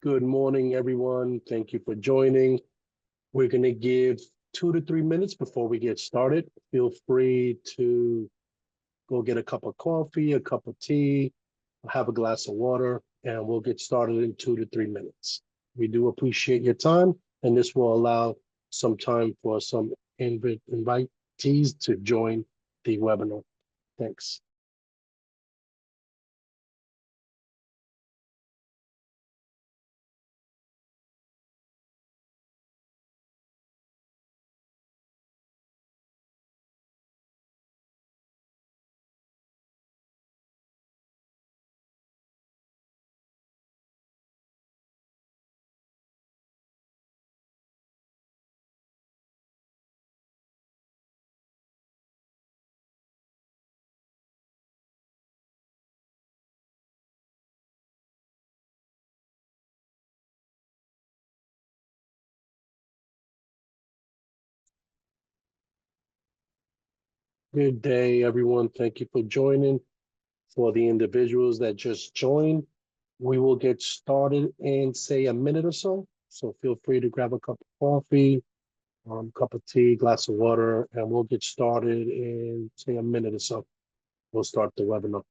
Good morning, everyone. Thank you for joining. We're going to give 2 to 3 minutes before we get started. Feel free to go get a cup of coffee, a cup of tea, have a glass of water, and we'll get started in 2 to 3 minutes. We do appreciate your time, and this will allow some time for some invitees to join the webinar. Thanks. Good day, everyone. Thank you for joining. For the individuals that just joined, we will get started in, say, a minute or so. So feel free to grab a cup of coffee, cup of tea, glass of water, and we'll get started in, say, a minute or so. We'll start the webinar.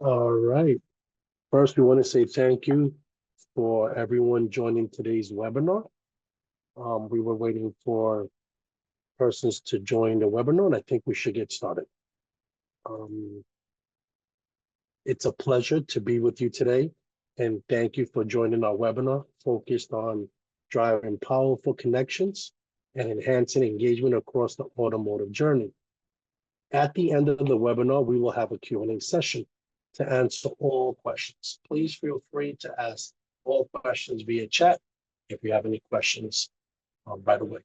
All right. First, we want to say thank you for everyone joining today's webinar. We were waiting for persons to join the webinar, and I think we should get started. It's a pleasure to be with you today, and thank you for joining our webinar focused on driving powerful connections and enhancing engagement across the automotive journey. At the end of the webinar, we will have a Q&A session to answer all questions. Please feel free to ask all questions via chat if you have any questions right away.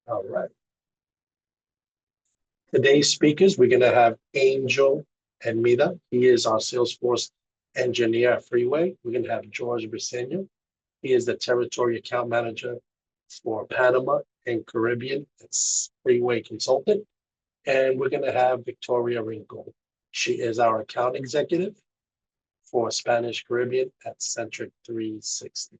All right. Today's speakers, we're going to have Angel Almeida. He is our Salesforce engineer at Freeway. We're going to have George Briseño. He is the territory account manager for Panama and Caribbean. It's Freeway consultant. And we're going to have Victoria Rincon. She is our account executive for Spanish Caribbean at Xentric 360.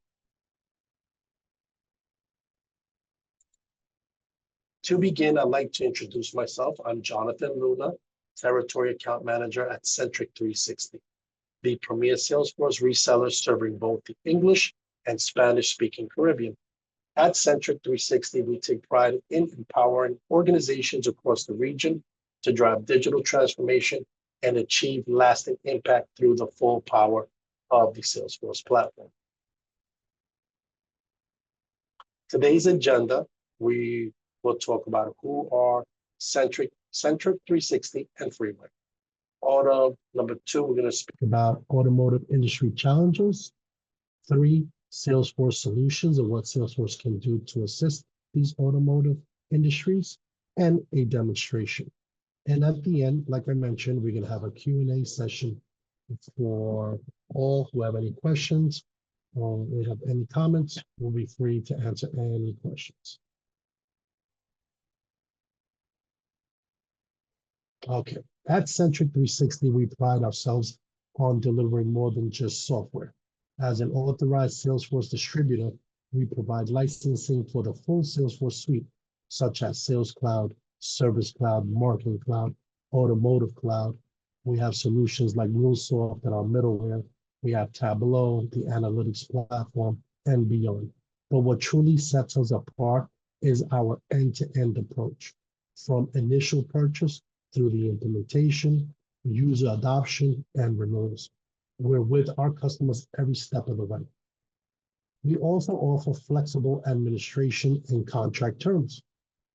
To begin, I'd like to introduce myself. I'm Jonathan Luna, Territory Account Manager at Xentric 360, the premier Salesforce reseller serving both the English and Spanish-speaking Caribbean. At Xentric 360, we take pride in empowering organizations across the region to drive digital transformation and achieve lasting impact through the full power of the Salesforce platform. Today's agenda, we will talk about who are Xentric 360 and Freeway. Number 2, we're going to speak about automotive industry challenges. 3, Salesforce solutions and what Salesforce can do to assist these automotive industries, and a demonstration. And at the end, like I mentioned, we're going to have a Q&A session for all who have any questions or they have any comments. We'll be free to answer any questions. Okay, at Xentric 360, we pride ourselves on delivering more than just software. As an authorized Salesforce distributor, we provide licensing for the full Salesforce suite, such as Sales Cloud, Service Cloud, Marketing Cloud, Automotive Cloud. We have solutions like MuleSoft and our middleware. We have Tableau, the analytics platform, and beyond. But what truly sets us apart is our end-to-end approach, from initial purchase through the implementation, user adoption, and renewals. We're with our customers every step of the way. We also offer flexible administration and contract terms,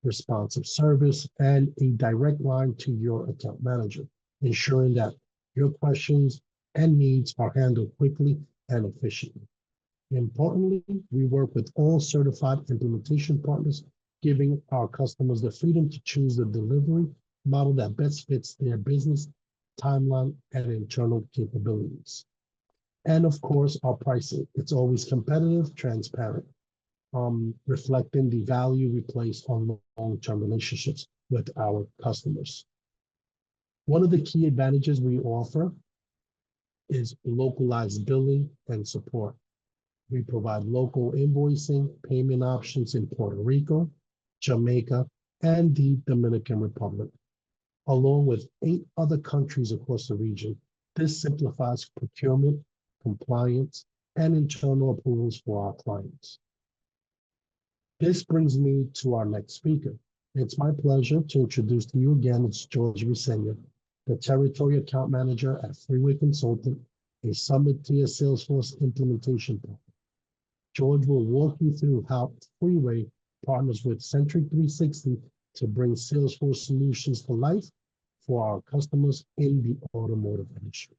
responsive service, and a direct line to your account manager, ensuring that your questions and needs are handled quickly and efficiently. Importantly, we work with all certified implementation partners, giving our customers the freedom to choose the delivery model that best fits their business, timeline, and internal capabilities. And of course, our pricing. It's always competitive, transparent, reflecting the value we place on long-term relationships with our customers. One of the key advantages we offer is localized billing and support. We provide local invoicing, payment options in Puerto Rico, Jamaica, and the Dominican Republic, along with 8 other countries across the region. This simplifies procurement, compliance, and internal approvals for our clients. This brings me to our next speaker. It's my pleasure to introduce to you again, it's George Visenya, the Territory Account Manager at Freeway Consultant, a Summit-tier Salesforce implementation partner. George will walk you through how Freeway partners with Xentric 360 to bring Salesforce solutions to life for our customers in the automotive industry.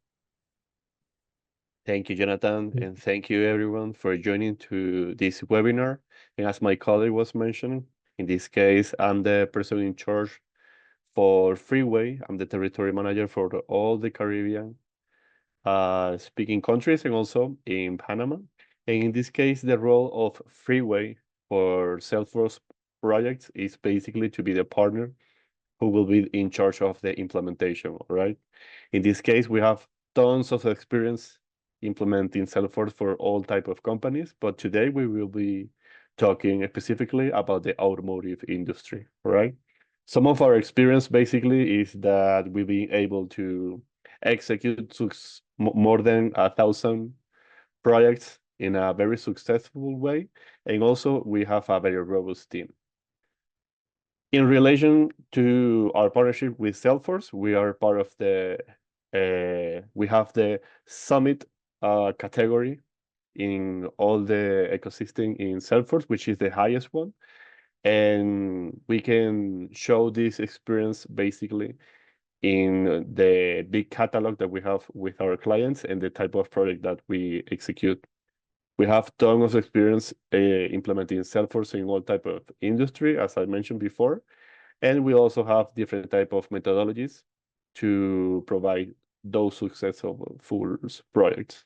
Thank you, Jonathan, and thank you everyone for joining to this webinar. And as my colleague was mentioning, in this case, I'm the person in charge for Freeway. I'm the territory manager for all the Caribbean speaking countries and also in Panama. And in this case, the role of Freeway for Salesforce projects is basically to be the partner who will be in charge of the implementation, right? In this case, we have tons of experience implementing Salesforce for all type of companies, but today we will be talking specifically about the automotive industry, right? Some of our experience basically is that we've been able to execute more than 1,000 projects in a very successful way, and also we have a very robust team. In relation to our partnership with Salesforce, we are part of the, we have the Summit category in all the ecosystem in Salesforce, which is the highest one. And we can show this experience basically in the big catalog that we have with our clients and the type of project that we execute. We have tons of experience implementing Salesforce in all type of industry, as I mentioned before. And we also have different type of methodologies to provide those successful projects.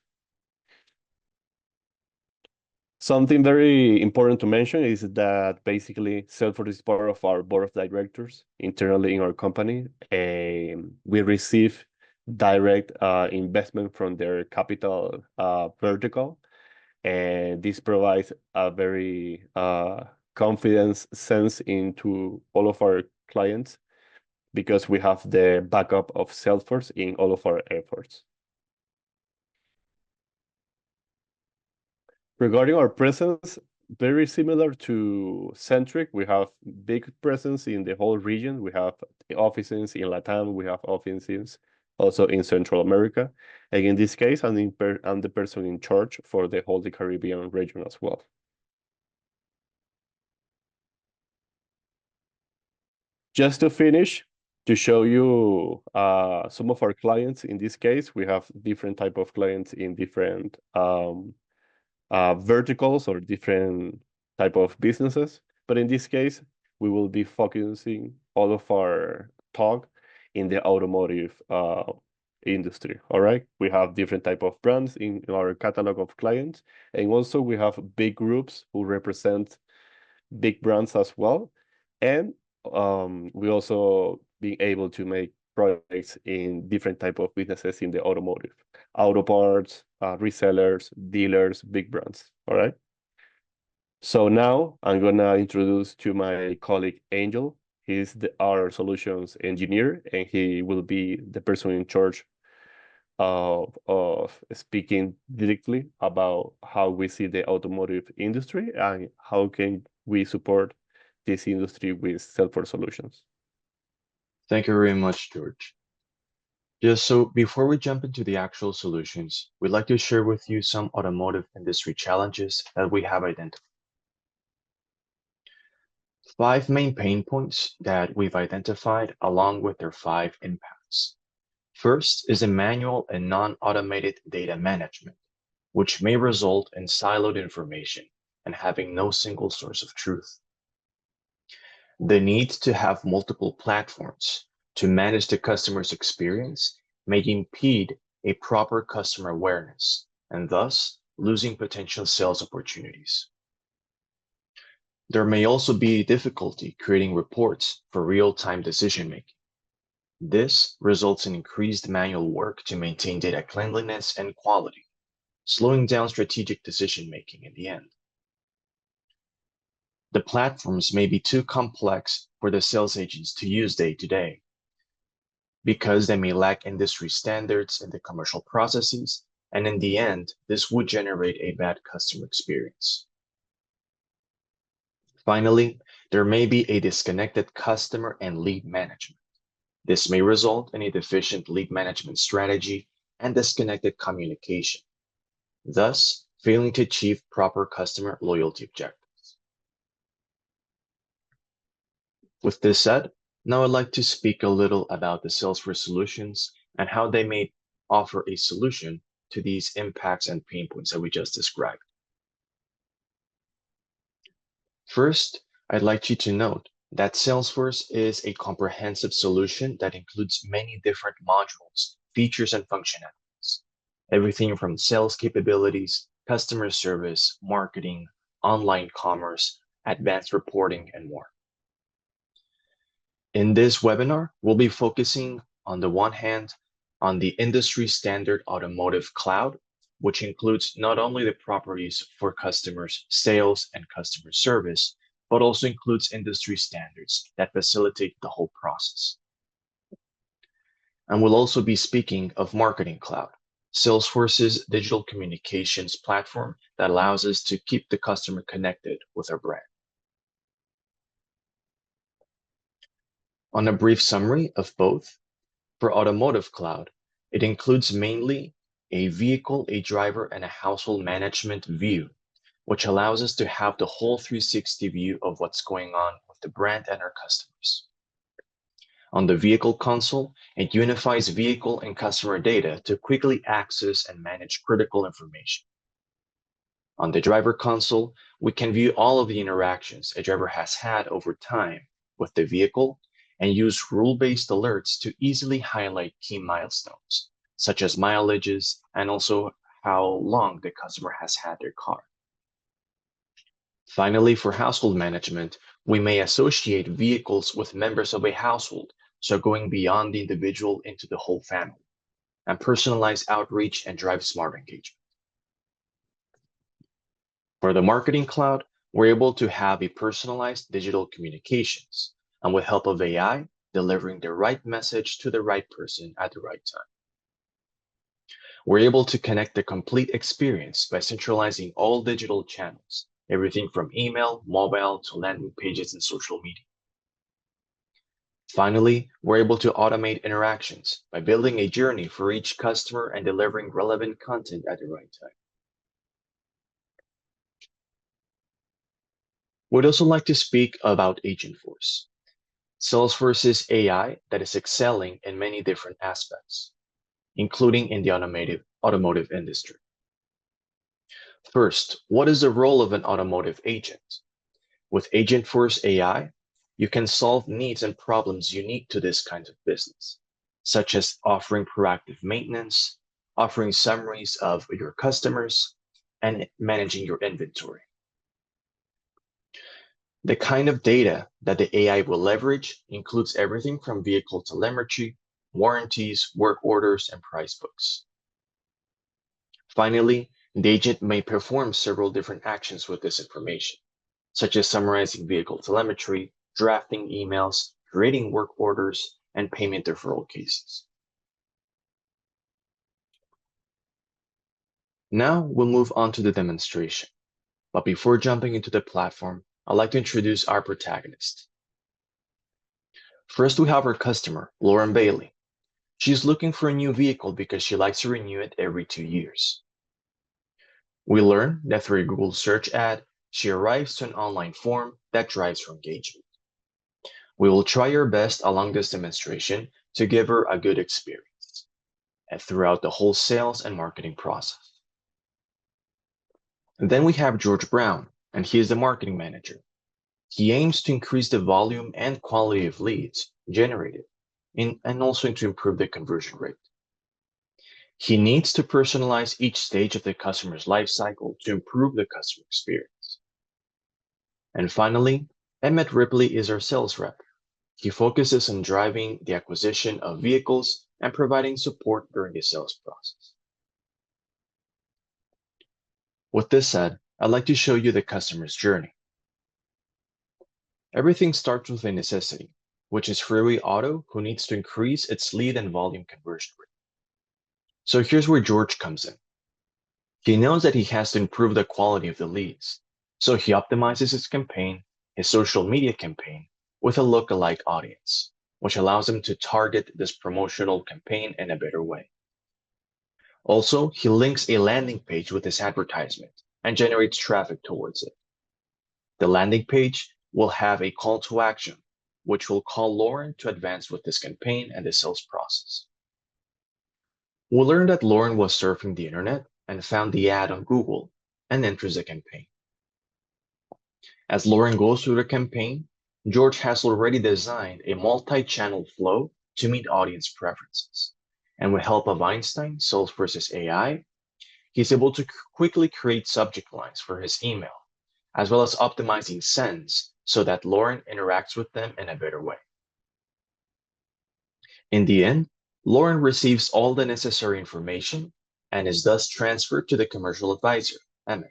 Something very important to mention is that basically Salesforce is part of our board of directors internally in our company. And we receive direct investment from their capital vertical. And this provides a very confidence sense into all of our clients because we have the backup of Salesforce in all of our efforts. Regarding our presence, very similar to Xentric, we have big presence in the whole region. We have offices in Latam, we have offices also in Central America. And in this case, I'm the person in charge for the whole Caribbean region as well. Just to finish, to show you some of our clients, in this case, we have different type of clients in different verticals or different type of businesses. But in this case, we will be focusing all of our talk in the automotive industry, all right? We have different type of brands in our catalog of clients. And also we have big groups who represent big brands as well. And we also being able to make projects in different type of businesses in the automotive, auto parts, resellers, dealers, big brands, all right? So now I'm gonna introduce to my colleague Angel He's our solutions engineer, and he will be the person in charge of speaking directly about how we see the automotive industry and how can we support this industry with Salesforce solutions. Thank you very much, George. Just so before we jump into the actual solutions, we'd like to share with you some automotive industry challenges that we have identified. 5 main pain points that we've identified along with their 5 impacts. First is a manual and non-automated data management, which may result in siloed information and having no single source of truth. The need to have multiple platforms to manage the customer's experience may impede a proper customer awareness and thus losing potential sales opportunities. There may also be difficulty creating reports for real-time decision-making. This results in increased manual work to maintain data cleanliness and quality, slowing down strategic decision-making in the end. The platforms may be too complex for the sales agents to use day to day because they may lack industry standards in the commercial processes, and in the end, this would generate a bad customer experience. Finally, there may be a disconnected customer and lead management. This may result in a deficient lead management strategy and disconnected communication, thus failing to achieve proper customer loyalty objectives. With this said, now I'd like to speak a little about the Salesforce solutions and how they may offer a solution to these impacts and pain points that we just described. First, I'd like you to note that Salesforce is a comprehensive solution that includes many different modules, features, and functionalities. Everything from sales capabilities, customer service, marketing, online commerce, advanced reporting, and more. In this webinar, we'll be focusing on the one hand on the industry standard automotive cloud, which includes not only the properties for customers, sales, and customer service, but also includes industry standards that facilitate the whole process. And we'll also be speaking of Marketing Cloud, Salesforce's digital communications platform that allows us to keep the customer connected with our brand. On a brief summary of both, for Automotive Cloud, it includes mainly a vehicle, a driver, and a household management view, which allows us to have the whole 360 view of what's going on with the brand and our customers. On the vehicle console, it unifies vehicle and customer data to quickly access and manage critical information. On the driver console, we can view all of the interactions a driver has had over time with the vehicle and use rule-based alerts to easily highlight key milestones, such as mileages and also how long the customer has had their car. Finally, for household management, we may associate vehicles with members of a household, so going beyond the individual into the whole family, and personalize outreach and drive smart engagement. For the Marketing Cloud, we're able to have a personalized digital communications, and with help of AI, delivering the right message to the right person at the right time. We're able to connect the complete experience by centralizing all digital channels, everything from email, mobile, to landing pages and social media. Finally, we're able to automate interactions by building a journey for each customer and delivering relevant content at the right time. We'd also like to speak about Agentforce, Salesforce's AI that is excelling in many different aspects, including in the automotive industry. First, what is the role of an automotive agent? With Agentforce AI, you can solve needs and problems unique to this kind of business, such as offering proactive maintenance, offering summaries of your customers, and managing your inventory. The kind of data that the AI will leverage includes everything from vehicle telemetry, warranties, work orders, and price books. Finally, the agent may perform several different actions with this information, such as summarizing vehicle telemetry, drafting emails, creating work orders, and payment deferral cases. Now we'll move on to the demonstration. But before jumping into the platform, I'd like to introduce our protagonist. First, we have our customer, Lauren Bailey. She's looking for a new vehicle because she likes to renew it every 2 years. We learn that through a Google search ad, she arrives to an online form that drives her engagement. We will try our best along this demonstration to give her a good experience and throughout the whole sales and marketing process. And then we have George Brown, and he is the marketing manager. He aims to increase the volume and quality of leads generated and also to improve the conversion rate. He needs to personalize each stage of the customer's life cycle to improve the customer experience. And finally, Emmett Ripley is our sales rep. He focuses on driving the acquisition of vehicles and providing support during the sales process. With this said, I'd like to show you the customer's journey. Everything starts with a necessity, which is Freeway Auto, who needs to increase its lead and volume conversion rate. So here's where George comes in. He knows that he has to improve the quality of the leads, so he optimizes his campaign, his social media campaign, with a lookalike audience, which allows him to target this promotional campaign in a better way. Also, he links a landing page with his advertisement and generates traffic towards it. The landing page will have a call to action, which will call Lauren to advance with this campaign and the sales process. We learned that Lauren was surfing the internet and found the ad on Google and enters the campaign. As Lauren goes through the campaign, George has already designed a multi-channel flow to meet audience preferences. And with help of Einstein, Salesforce's AI, he's able to quickly create subject lines for his email, as well as optimizing sends so that Lauren interacts with them in a better way. In the end, Lauren receives all the necessary information and is thus transferred to the commercial advisor, Emmett.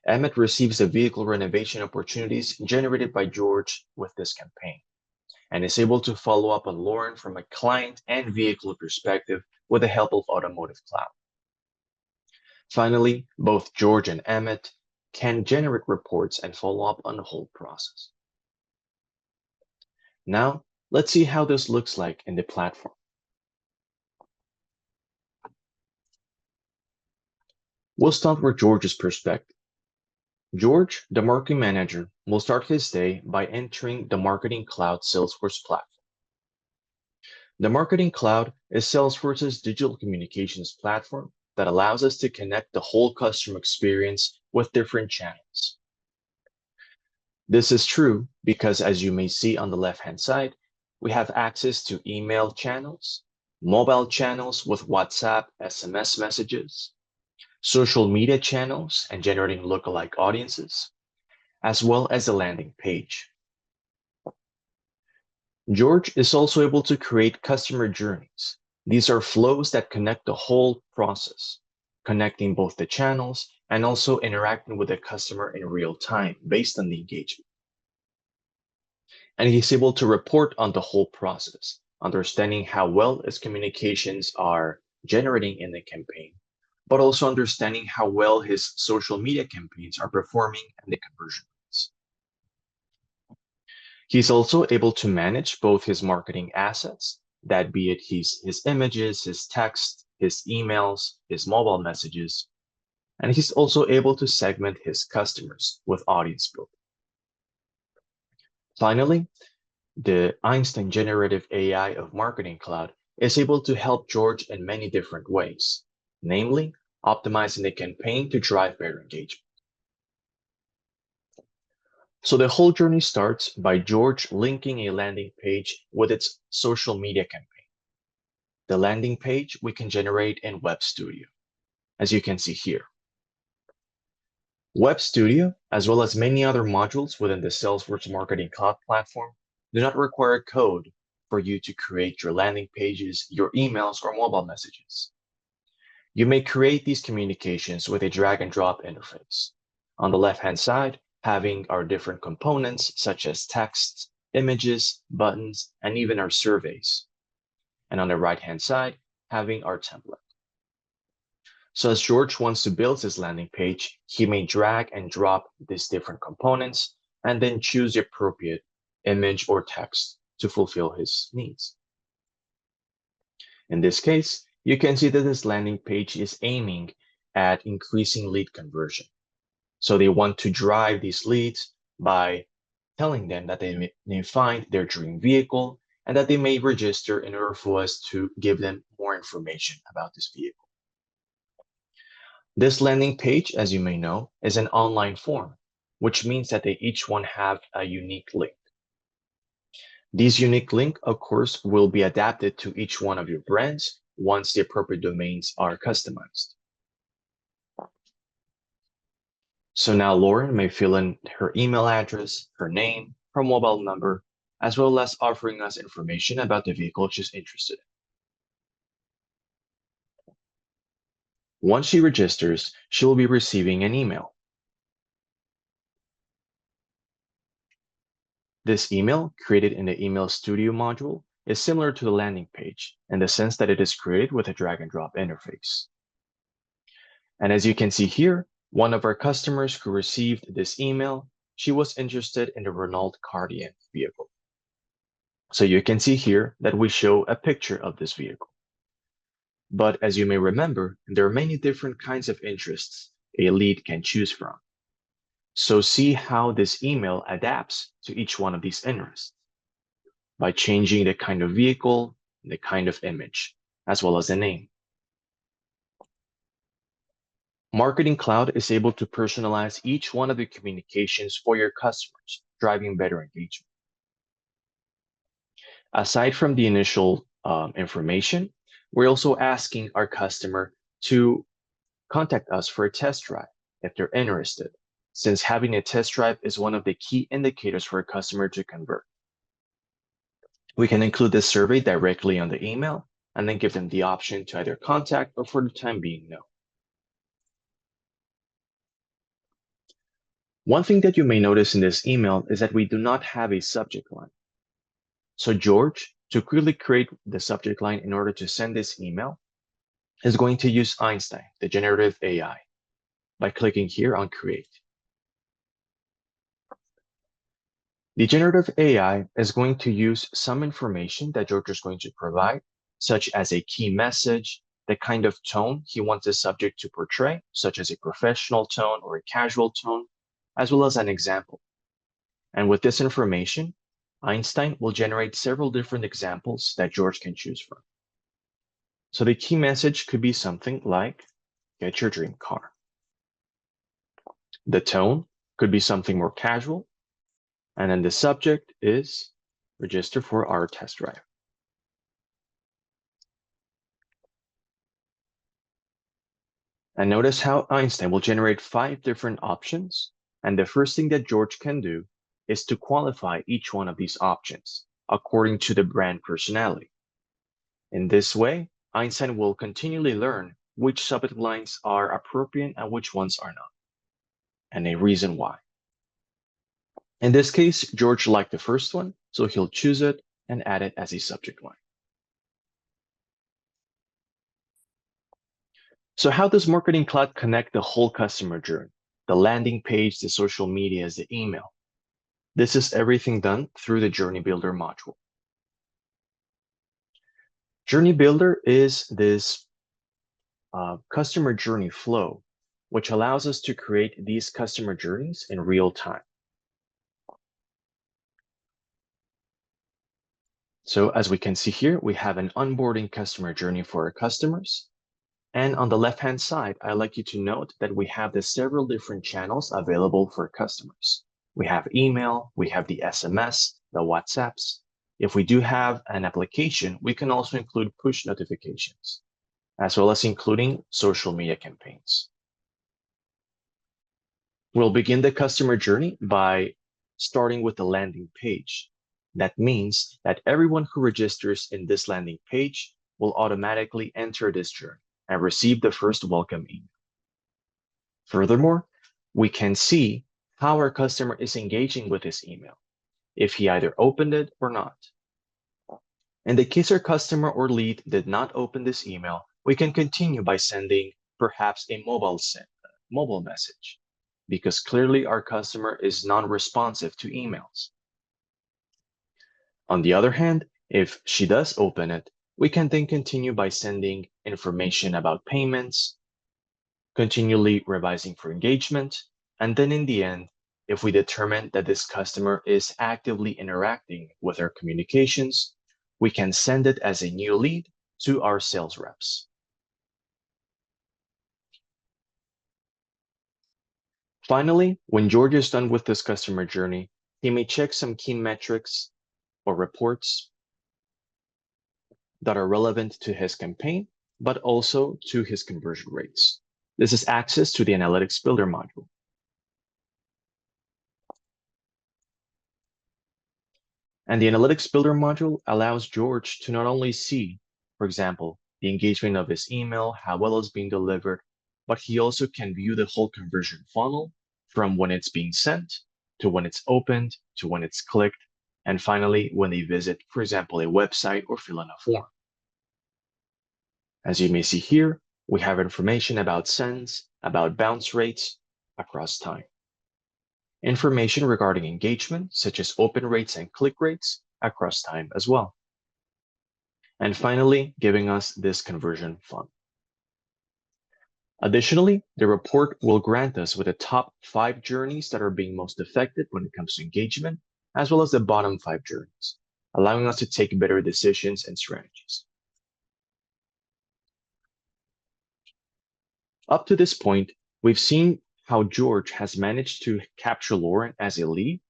Emmett receives the vehicle renovation opportunities generated by George with this campaign, and is able to follow up on Lauren from a client and vehicle perspective with the help of Automotive Cloud. Finally, both George and Emmett can generate reports and follow up on the whole process. Now, let's see how this looks like in the platform. We'll start with George's perspective. George, the marketing manager, will start his day by entering the Marketing Cloud Salesforce platform. The Marketing Cloud is Salesforce's digital communications platform that allows us to connect the whole customer experience with different channels. This is true because, as you may see on the left-hand side, we have access to email channels, mobile channels with WhatsApp, SMS messages, social media channels and generating lookalike audiences, as well as a landing page. George is also able to create customer journeys. These are flows that connect the whole process, connecting both the channels and also interacting with the customer in real time based on the engagement. And he's able to report on the whole process, understanding how well his communications are generating in the campaign, but also understanding how well his social media campaigns are performing and the conversion rates. He's also able to manage both his marketing assets, that be it his images, his text, his emails, his mobile messages, and he's also able to segment his customers with audience building. Finally, the Einstein Generative AI of Marketing Cloud is able to help George in many different ways, namely optimizing the campaign to drive better engagement. So the whole journey starts by George linking a landing page with its social media campaign. The landing page we can generate in Web Studio, as you can see here. Web Studio, as well as many other modules within the Salesforce Marketing Cloud platform, do not require code for you to create your landing pages, your emails, or mobile messages. You may create these communications with a drag and drop interface. On the left-hand side, having our different components such as text, images, buttons, and even our surveys. And on the right-hand side, having our template. So as George wants to build his landing page, he may drag and drop these different components and then choose the appropriate image or text to fulfill his needs. In this case, you can see that this landing page is aiming at increasing lead conversion. So they want to drive these leads by telling them that they may find their dream vehicle and that they may register in order for us to give them more information about this vehicle. This landing page, as you may know, is an online form, which means that they each one have a unique link. These unique link, of course, will be adapted to each one of your brands once the appropriate domains are customized. So now Lauren may fill in her email address, her name, her mobile number, as well as offering us information about the vehicle she's interested in. Once she registers, she will be receiving an email. This email, created in the Email Studio module, is similar to the landing page in the sense that it is created with a drag and drop interface. And as you can see here, one of our customers who received this email, she was interested in the Renault Cardian vehicle. So you can see here that we show a picture of this vehicle. But as you may remember, there are many different kinds of interests a lead can choose from. So see how this email adapts to each one of these interests by changing the kind of vehicle, the kind of image, as well as the name. Marketing Cloud is able to personalize each one of the communications for your customers, driving better engagement. Aside from the initial information, we're also asking our customer to contact us for a test drive if they're interested, since having a test drive is one of the key indicators for a customer to convert. We can include this survey directly on the email and then give them the option to either contact or for the time being, no. One thing that you may notice in this email is that we do not have a subject line. So George, to quickly create the subject line in order to send this email, is going to use Einstein, the generative AI, by clicking here on Create. The generative AI is going to use some information that George is going to provide, such as a key message, the kind of tone he wants the subject to portray, such as a professional tone or a casual tone, as well as an example. And with this information, Einstein will generate several different examples that George can choose from. So the key message could be something like, get your dream car. The tone could be something more casual. And then the subject is, register for our test drive. And notice how Einstein will generate 5 different options. And the first thing that George can do is to qualify each one of these options according to the brand personality. In this way, Einstein will continually learn which subject lines are appropriate and which ones are not, and a reason why. In this case, George liked the first one, so he'll choose it and add it as a subject line. So how does Marketing Cloud connect the whole customer journey? The landing page, the social media, the email. This is everything done through the Journey Builder module. Journey Builder is this customer journey flow, which allows us to create these customer journeys in real time. So as we can see here, we have an onboarding customer journey for our customers. And on the left-hand side, I'd like you to note that we have the several different channels available for customers. We have email, we have the SMS, the WhatsApps. If we do have an application, we can also include push notifications, as well as including social media campaigns. We'll begin the customer journey by starting with the landing page. That means that everyone who registers in this landing page will automatically enter this journey and receive the first welcome email. Furthermore, we can see how our customer is engaging with his email, if he either opened it or not. In the case our customer or lead did not open this email, we can continue by sending perhaps a mobile message, because clearly our customer is non-responsive to emails. On the other hand, if she does open it, we can then continue by sending information about payments, continually revising for engagement, and then in the end, if we determine that this customer is actively interacting with our communications, we can send it as a new lead to our sales reps. Finally, when George is done with this customer journey, he may check some key metrics or reports that are relevant to his campaign, but also to his conversion rates. This is access to the Analytics Builder module. And the Analytics Builder module allows George to not only see, for example, the engagement of his email, how well it's being delivered, but he also can view the whole conversion funnel from when it's being sent to when it's opened to when it's clicked, and finally, when they visit, for example, a website or fill in a form. As you may see here, we have information about sends, about bounce rates across time. Information regarding engagement, such as open rates and click rates across time as well. And finally, giving us this conversion funnel. Additionally, the report will grant us with the top 5 journeys that are being most effective when it comes to engagement, as well as the bottom 5 journeys, allowing us to take better decisions and strategies. Up to this point, we've seen how George has managed to capture Lauren as a lead,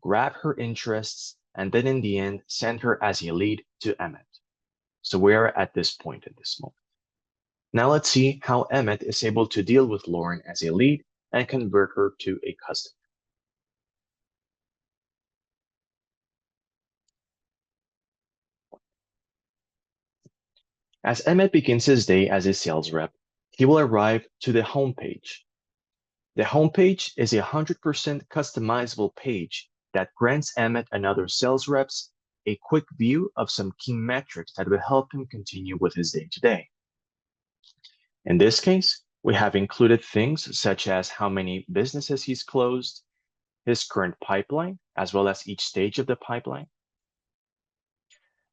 grab her interests, and then in the end, send her as a lead to Emmett. So we are at this point at this moment. Now let's see how Emmett is able to deal with Lauren as a lead and convert her to a customer. As Emmett begins his day as a sales rep, he will arrive to the home page. The home page is a 100% customizable page that grants Emmett and other sales reps a quick view of some key metrics that will help him continue with his day-to-day. In this case, we have included things such as how many businesses he's closed, his current pipeline, as well as each stage of the pipeline,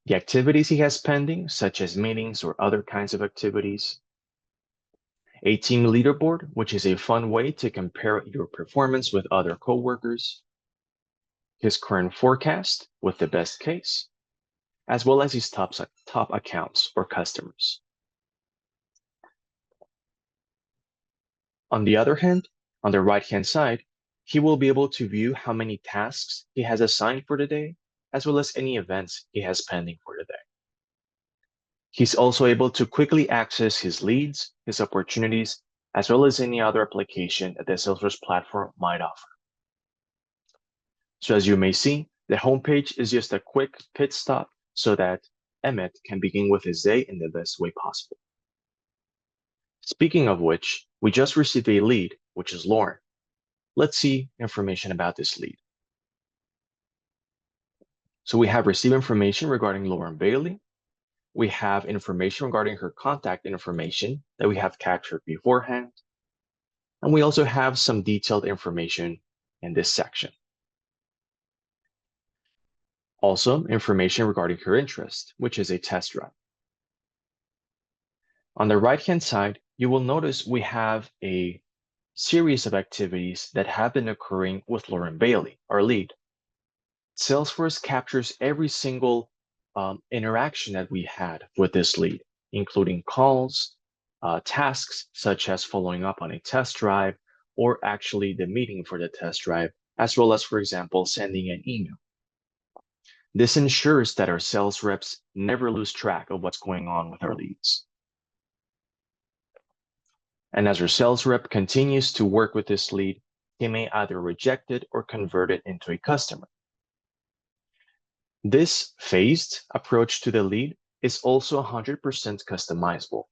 the activities he has pending, such as meetings or other kinds of activities, a team leaderboard, which is a fun way to compare your performance with other coworkers, his current forecast with the best case, as well as his top accounts or customers. On the other hand, on the right-hand side, he will be able to view how many tasks he has assigned for the day, as well as any events he has pending for the day. He's also able to quickly access his leads, his opportunities, as well as any other application that the Salesforce platform might offer. So as you may see, the homepage is just a quick pit stop so that Emmett can begin with his day in the best way possible. Speaking of which, we just received a lead, which is Lauren. Let's see information about this lead. So we have received information regarding Lauren Bailey. We have information regarding her contact information that we have captured beforehand. And we also have some detailed information in this section. Also, information regarding her interest, which is a test drive. On the right-hand side, you will notice we have a series of activities that have been occurring with Lauren Bailey, our lead. Salesforce captures every single interaction that we had with this lead, including calls, tasks such as following up on a test drive, or actually the meeting for the test drive, as well as, for example, sending an email. This ensures that our sales reps never lose track of what's going on with our leads. And as our sales rep continues to work with this lead, he may either reject it or convert it into a customer. This phased approach to the lead is also 100% customizable,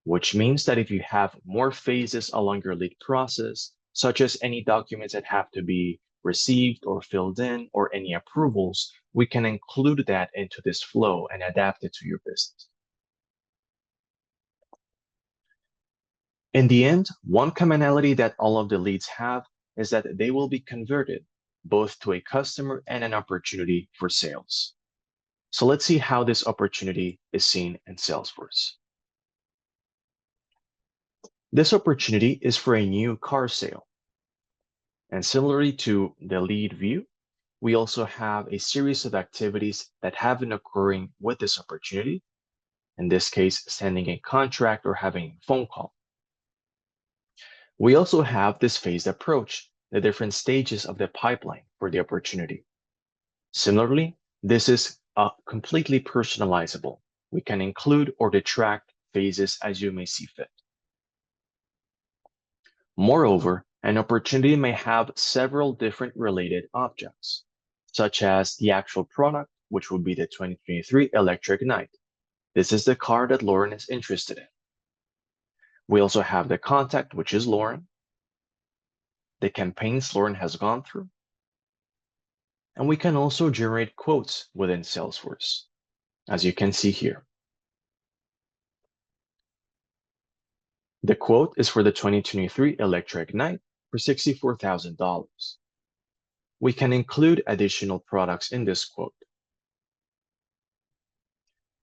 which means that if you have more phases along your lead process, such as any documents that have to be received or filled in, or any approvals, we can include that into this flow and adapt it to your business. In the end, one commonality that all of the leads have is that they will be converted both to a customer and an opportunity for sales. So let's see how this opportunity is seen in Salesforce. This opportunity is for a new car sale. And similarly to the lead view, we also have a series of activities that have been occurring with this opportunity. In this case, sending a contract or having a phone call. We also have this phased approach, the different stages of the pipeline for the opportunity. Similarly, this is completely personalizable. We can include or detract phases as you may see fit. Moreover, an opportunity may have several different related objects, such as the actual product, which would be the 2023 Electric Knight. This is the car that Lauren is interested in. We also have the contact, which is Lauren, the campaigns Lauren has gone through, and we can also generate quotes within Salesforce, as you can see here. The quote is for the 2023 Electric Knight for $64,000. We can include additional products in this quote.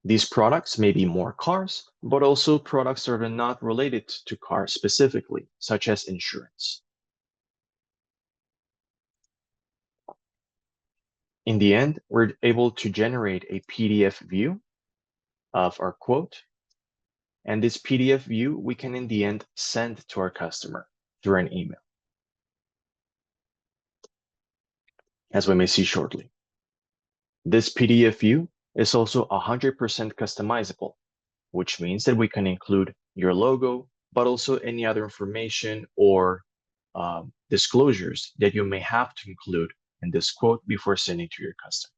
These products may be more cars, but also products that are not related to cars specifically, such as insurance. In the end, we're able to generate a PDF view of our quote. And this PDF view, we can in the end send to our customer through an email, as we may see shortly. This PDF view is also 100% customizable, which means that we can include your logo, but also any other information or disclosures that you may have to include in this quote before sending to your customer.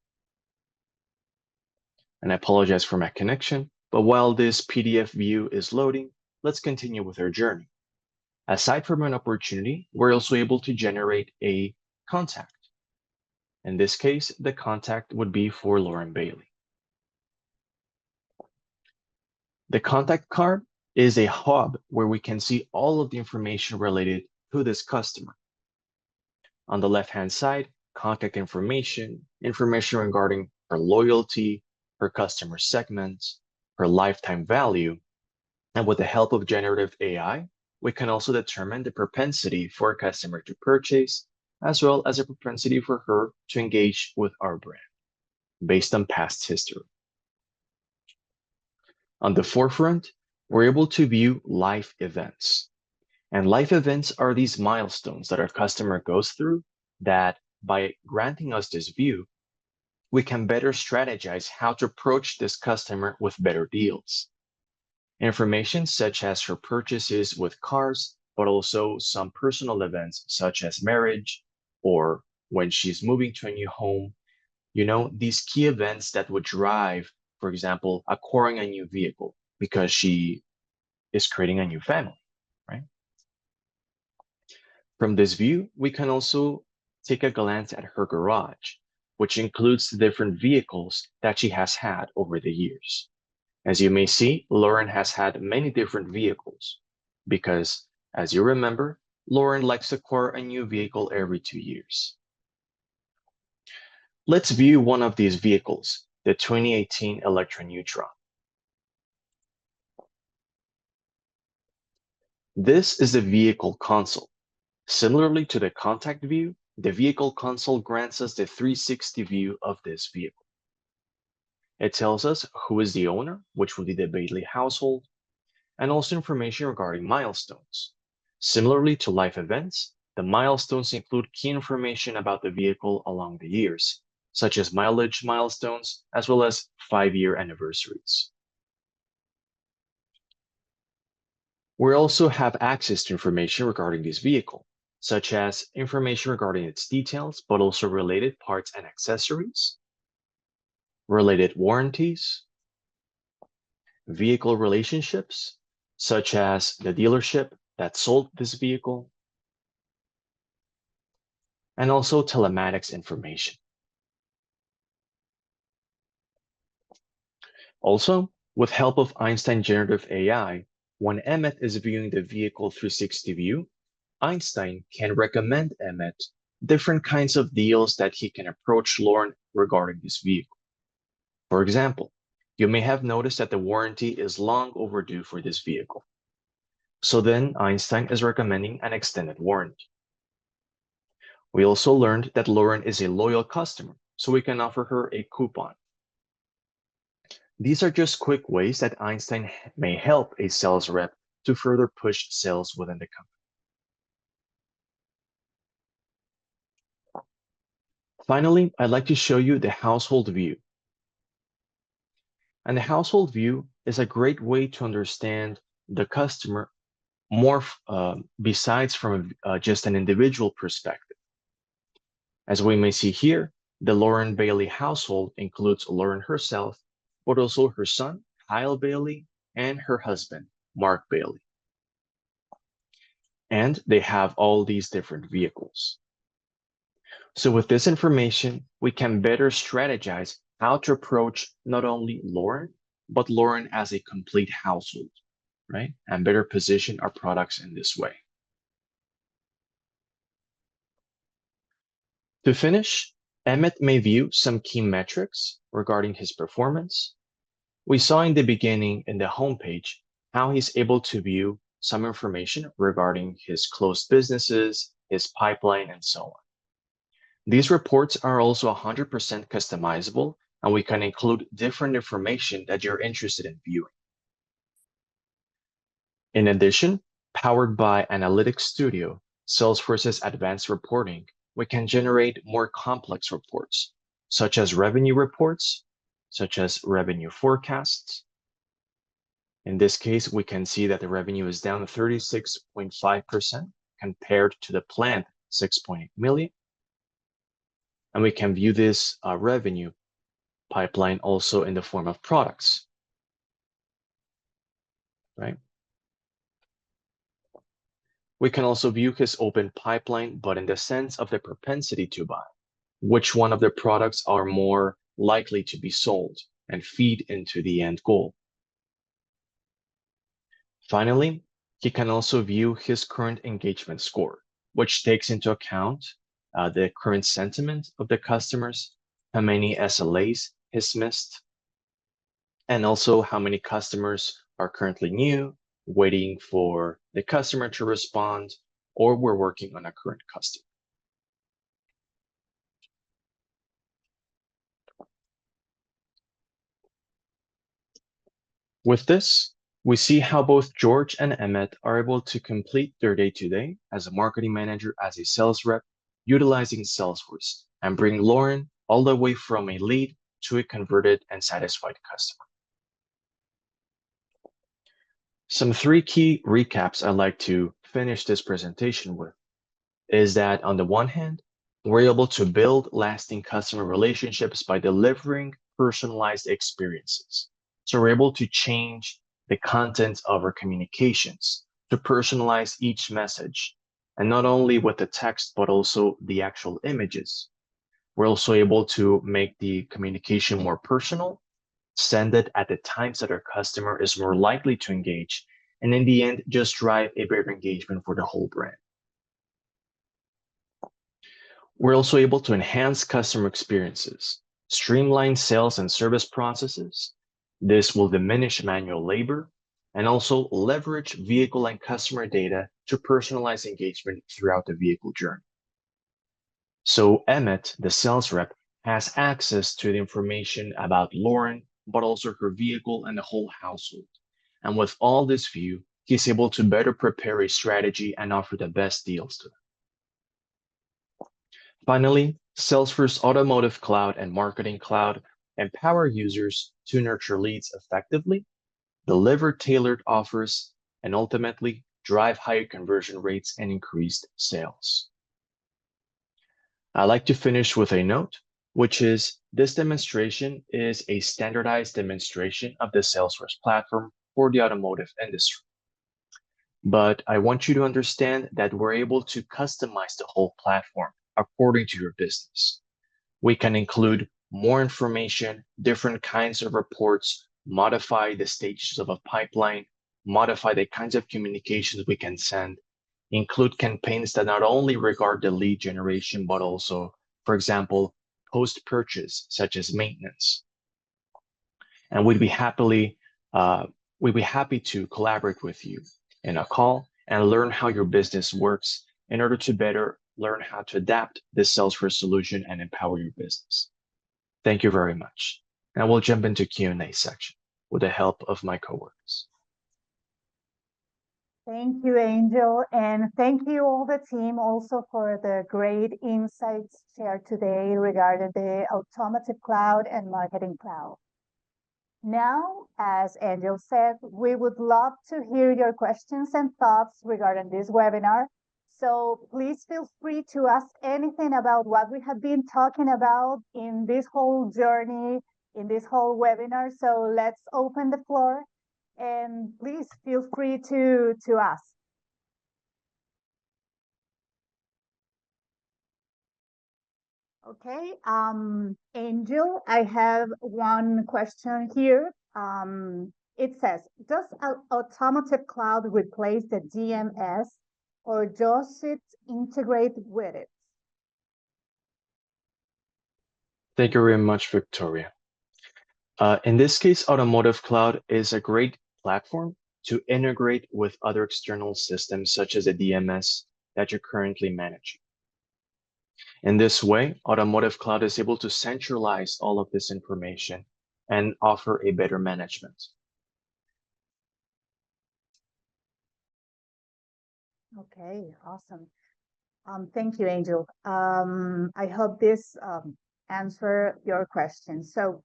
And I apologize for my connection, but while this PDF view is loading, let's continue with our journey. Aside from an opportunity, we're also able to generate a contact. In this case, the contact would be for Lauren Bailey. The contact card is a hub where we can see all of the information related to this customer. On the left-hand side, contact information, information regarding her loyalty, her customer segments, her lifetime value. And with the help of generative AI, we can also determine the propensity for a customer to purchase, as well as a propensity for her to engage with our brand based on past history. On the forefront, we're able to view life events. And life events are these milestones that our customer goes through that by granting us this view, we can better strategize how to approach this customer with better deals. Information such as her purchases with cars, but also some personal events such as marriage or when she's moving to a new home. You know, these key events that would drive, for example, acquiring a new vehicle because she is creating a new family, right? From this view, we can also take a glance at her garage, which includes the different vehicles that she has had over the years. As you may see, Lauren has had many different vehicles because, as you remember, Lauren likes to acquire a new vehicle every 2 years. Let's view one of these vehicles, the 2018 Electra Neutron. This is the vehicle console. Similarly to the contact view, the vehicle console grants us the 360 view of this vehicle. It tells us who is the owner, which will be the Bailey household, and also information regarding milestones. Similarly to life events, the milestones include key information about the vehicle along the years, such as mileage milestones, as well as 5-year anniversaries. We also have access to information regarding this vehicle, such as information regarding its details, but also related parts and accessories, related warranties, vehicle relationships, such as the dealership that sold this vehicle, and also telematics information. Also, with help of Einstein Generative AI, when Emmett is viewing the vehicle 360 view, Einstein can recommend Emmett different kinds of deals that he can approach Lauren regarding this vehicle. For example, you may have noticed that the warranty is long overdue for this vehicle. So then Einstein is recommending an extended warranty. We also learned that Lauren is a loyal customer, so we can offer her a coupon. These are just quick ways that Einstein may help a sales rep to further push sales within the company. Finally, I'd like to show you the household view. And the household view is a great way to understand the customer more besides from just an individual perspective. As we may see here, the Lauren Bailey household includes Lauren herself, but also her son, Kyle Bailey, and her husband, Mark Bailey. And they have all these different vehicles. So with this information, we can better strategize how to approach not only Lauren, but Lauren as a complete household, right? And better position our products in this way. To finish, Emmett may view some key metrics regarding his performance. We saw in the beginning in the homepage how he's able to view some information regarding his closed businesses, his pipeline, and so on. These reports are also 100% customizable, and we can include different information that you're interested in viewing. In addition, powered by Analytics Studio, Salesforce's advanced reporting, we can generate more complex reports, such as revenue reports, such as revenue forecasts. In this case, we can see that the revenue is down 36.5% compared to the planned 6.8 million. And we can view this revenue pipeline also in the form of products, right? We can also view his open pipeline, but in the sense of the propensity to buy, which one of the products are more likely to be sold and feed into the end goal. Finally, he can also view his current engagement score, which takes into account the current sentiment of the customers, how many SLAs he's missed, and also how many customers are currently new, waiting for the customer to respond, or we're working on a current customer. With this, we see how both George and Emmett are able to complete their day-to-day as a marketing manager, as a sales rep, utilizing Salesforce, and bring Lauren all the way from a lead to a converted and satisfied customer. Some 3 key recaps I'd like to finish this presentation with is that on the one hand, we're able to build lasting customer relationships by delivering personalized experiences. So we're able to change the content of our communications to personalize each message, and not only with the text, but also the actual images. We're also able to make the communication more personal, send it at the times that our customer is more likely to engage, and in the end, just drive a better engagement for the whole brand. We're also able to enhance customer experiences, streamline sales and service processes. This will diminish manual labor and also leverage vehicle and customer data to personalize engagement throughout the vehicle journey. So Emmett, the sales rep, has access to the information about Lauren, but also her vehicle and the whole household. And with all this view, he's able to better prepare a strategy and offer the best deals to them. Finally, Salesforce Automotive Cloud and Marketing Cloud empower users to nurture leads effectively, deliver tailored offers, and ultimately drive higher conversion rates and increased sales. I'd like to finish with a note, which is this demonstration is a standardized demonstration of the Salesforce platform for the automotive industry. But I want you to understand that we're able to customize the whole platform according to your business. We can include more information, different kinds of reports, modify the stages of a pipeline, modify the kinds of communications we can send, include campaigns that not only regard the lead generation, but also, for example, post-purchase, such as maintenance. And we'd be happy to collaborate with you in a call and learn how your business works in order to better learn how to adapt this Salesforce solution and empower your business. Thank you very much. Now we'll jump into Q&A section with the help of my coworkers. Thank you, Angel, and thank you all the team also for the great insights shared today regarding the Automotive Cloud and Marketing Cloud. Now, as Angel said, we would love to hear your questions and thoughts regarding this webinar. So please feel free to ask anything about what we have been talking about in this whole journey, in this whole webinar. So let's open the floor and please feel free to ask. Okay, Angel, I have one question here. It says, does Automotive Cloud replace the DMS or does it integrate with it? Thank you very much, Victoria. In this case, Automotive Cloud is a great platform to integrate with other external systems, such as a DMS that you're currently managing. In this way, Automotive Cloud is able to centralize all of this information and offer a better management. Okay, awesome. Thank you, Angel. I hope this answer your question. So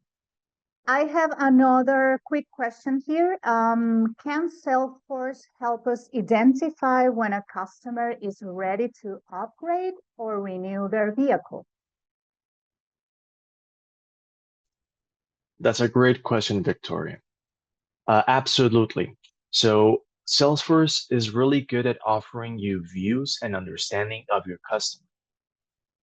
I have another quick question here. Can Salesforce help us identify when a customer is ready to upgrade or renew their vehicle? That's a great question, Victoria. Absolutely. So Salesforce is really good at offering you views and understanding of your customer.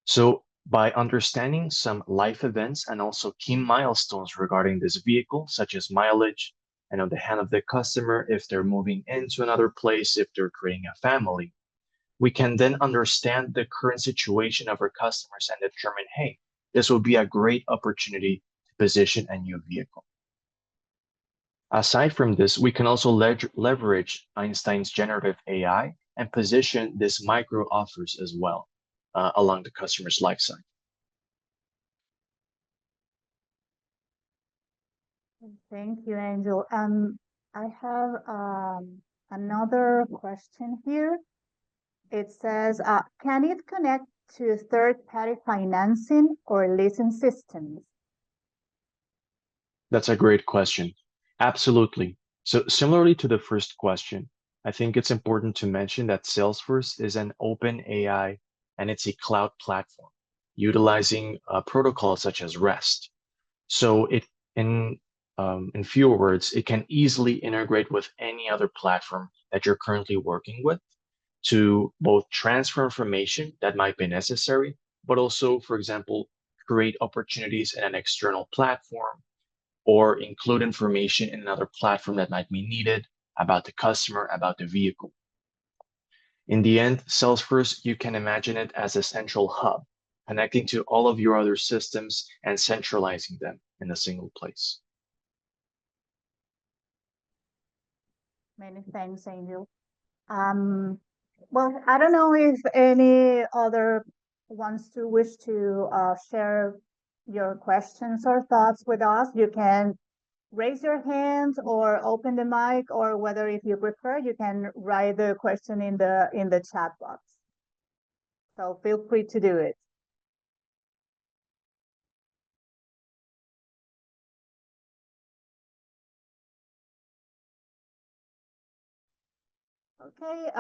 So by understanding some life events and also key milestones regarding this vehicle, such as mileage, and on the hand of the customer, if they're moving into another place, if they're creating a family, we can then understand the current situation of our customers and determine, hey, this will be a great opportunity to position a new vehicle. Aside from this, we can also leverage Einstein's generative AI and position these micro offers as well along the customer's life cycle. Thank you, Angel. I have another question here. It says, can it connect to third-party financing or leasing systems? That's a great question. Absolutely. So similarly to the first question, I think it's important to mention that Salesforce is an open AI and it's a cloud platform utilizing protocols such as REST. So it, in fewer words, it can easily integrate with any other platform that you're currently working with to both transfer information that might be necessary, but also, for example, create opportunities in an external platform or include information in another platform that might be needed about the customer, about the vehicle. In the end, Salesforce, you can imagine it as a central hub, connecting to all of your other systems and centralizing them in a single place. Many thanks, Angel. Well, I don't know if any other wish to share your questions or thoughts with us. You can raise your hand or open the mic, or whether if you prefer, you can write the question in the chat box. So feel free to do it. Okay,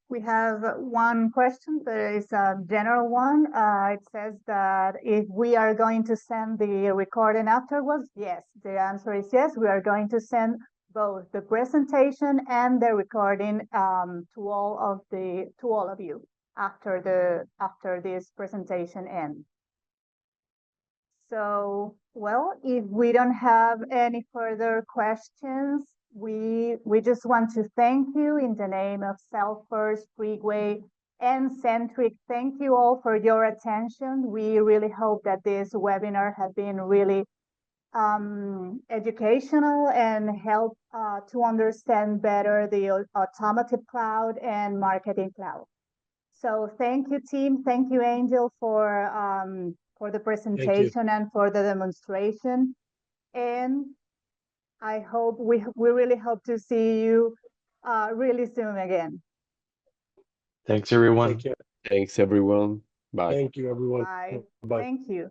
we have one question. There is a general one. It says that if we are going to send the recording afterwards, yes. The answer is yes. We are going to send both the presentation and the recording to all of you. after this presentation ends. So, well, if we don't have any further questions, we just want to thank you in the name of Salesforce, Freeway, and Xentric. Thank you all for your attention. We really hope that this webinar has been really educational and help to understand better the Automotive Cloud and Marketing Cloud. So thank you, team. Thank you, Angel, for the presentation and for the demonstration. And I hope we really hope to see you really soon again. Thanks, everyone. Take care. Thanks, everyone. Bye. Thank you, everyone. Bye. Bye. Thank you.